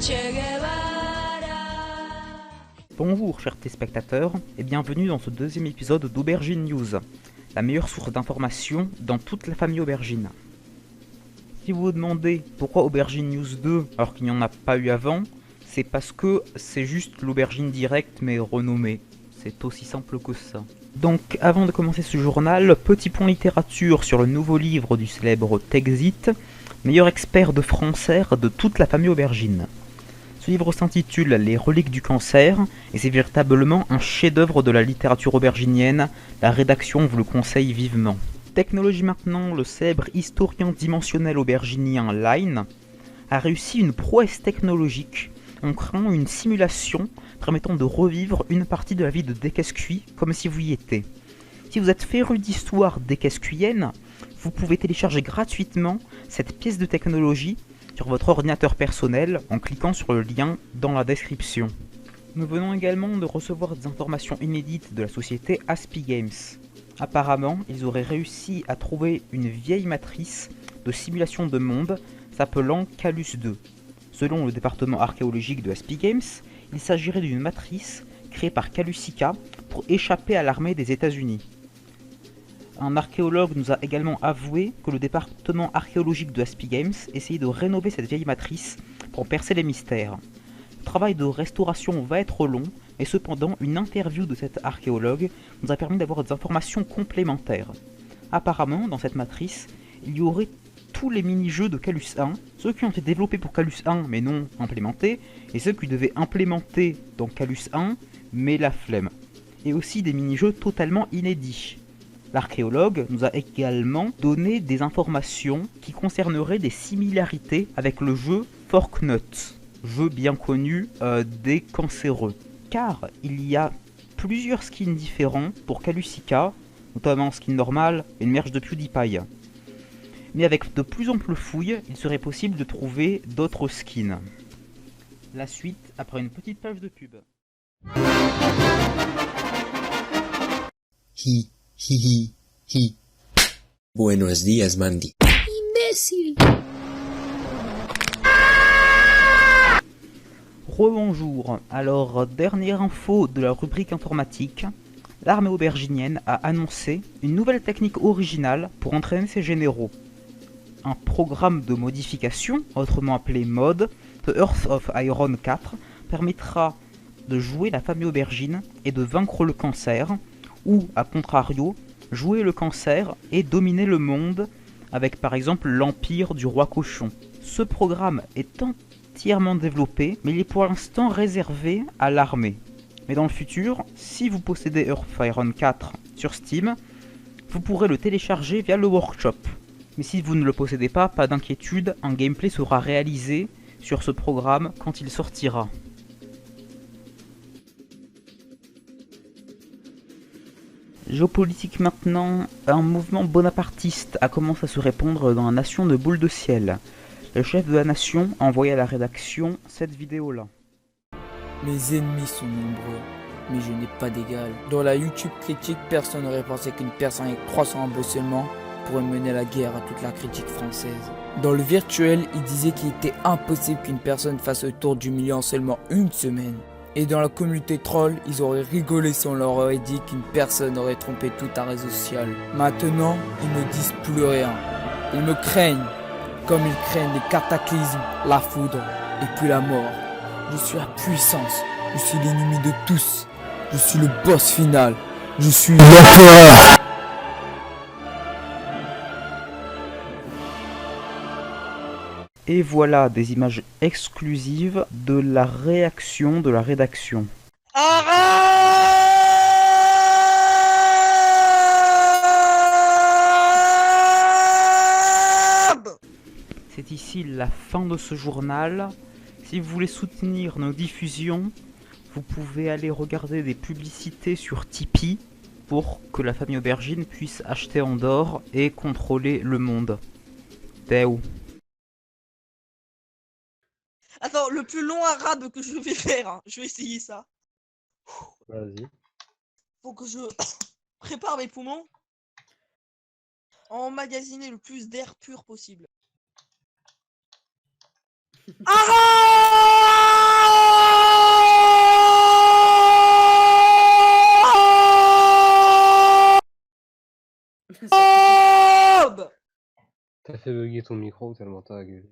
Che Guevara. Bonjour chers téléspectateurs et bienvenue dans ce deuxième épisode d'Aubergine News, la meilleure source d'information dans toute la famille Aubergine. Si vous vous demandez pourquoi Aubergine News 2 alors qu'il n'y en a pas eu avant, c'est parce que c'est juste l'Aubergine Direct mais renommée. C'est aussi simple que ça. Donc avant de commencer ce journal, petit point littérature sur le nouveau livre du célèbre Texit, meilleur expert de français de toute la famille Aubergine. Ce livre s'intitule Les reliques du cancer et c'est véritablement un chef-d'œuvre de la littérature auberginienne. La rédaction vous le conseille vivement. Technologie maintenant, le célèbre historien dimensionnel auberginien Line a réussi une prouesse technologique en créant une simulation permettant de revivre une partie de la vie de Decazcuy comme si vous y étiez. Si vous êtes féru d'histoire decazcuienne, vous pouvez télécharger gratuitement cette pièce de technologie sur votre ordinateur personnel en cliquant sur le lien dans la description. Nous venons également de recevoir des informations inédites de la société Aspie Games. Apparemment, ils auraient réussi à trouver une vieille matrice de simulation de monde s'appelant Calus 2. Selon le département archéologique de Aspie Games, il s'agirait d'une matrice créée par Calusica pour échapper à l'armée des États-Unis. Un archéologue nous a également avoué que le département archéologique de Aspie Games essayait de rénover cette vieille matrice pour percer les mystères. Le travail de restauration va être long, mais cependant une interview de cet archéologue nous a permis d'avoir des informations complémentaires. Apparemment, dans cette matrice, il y aurait tous les mini-jeux de Calus 1, ceux qui ont été développés pour Calus 1 mais non implémentés, et ceux qui devaient implémenter dans Calus 1 mais la flemme. Et aussi des mini-jeux totalement inédits. L'archéologue nous a également donné des informations qui concerneraient des similarités avec le jeu Forknut, jeu bien connu des cancéreux. Car il y a plusieurs skins différents pour Calusica, notamment un skin normal et une merge de PewDiePie. Mais avec de plus amples fouilles, il serait possible de trouver d'autres skins. La suite après une petite page de pub. Hi, hi, hi, hi. Buenos días, Mandy. Imbécile. Rebonjour, alors dernière info de la rubrique informatique, l'armée auberginienne a annoncé une nouvelle technique originale pour entraîner ses généraux. Un programme de modification, autrement appelé MOD, The Earth of Iron 4, permettra de jouer la famille aubergine et de vaincre le cancer, ou, à contrario, jouer le cancer et dominer le monde avec par exemple l'empire du roi cochon. Ce programme est entièrement développé, mais il est pour l'instant réservé à l'armée. Mais dans le futur, si vous possédez Earth of Iron 4 sur Steam, vous pourrez le télécharger via le workshop. Mais si vous ne le possédez pas d'inquiétude, un gameplay sera réalisé sur ce programme quand il sortira. Géopolitique maintenant, un mouvement bonapartiste a commencé à se répandre dans la nation de Boule de Ciel. Le chef de la nation a envoyé à la rédaction cette vidéo-là. Mes ennemis sont nombreux, mais je n'ai pas d'égal. Dans la YouTube critique, personne n'aurait pensé qu'une personne avec 300 abos seulement pourrait mener la guerre à toute la critique française. Dans le virtuel, il disait qu'il était impossible qu'une personne fasse le tour du million en seulement une semaine. Et dans la communauté troll, ils auraient rigolé si on leur aurait dit qu'une personne aurait trompé tout un réseau social. Maintenant, ils ne disent plus rien. Ils me craignent, comme ils craignent les cataclysmes, la foudre et puis la mort. Je suis la puissance, je suis l'ennemi de tous. Je suis le boss final, je suis l'empereur. Et voilà des images exclusives de la réaction de la rédaction. C'est ici la fin de ce journal. Si vous voulez soutenir nos diffusions, vous pouvez aller regarder des publicités sur Tipeee pour que la famille aubergine puisse acheter en or et contrôler le monde. Théo. Attends, le plus long arabe que je vais faire, hein. Je vais essayer ça. Vas-y. Faut que je prépare mes poumons. Emmagasiner le plus d'air pur possible. Ah Aube. T'as fait bugger ton micro tellement t'as gueulé.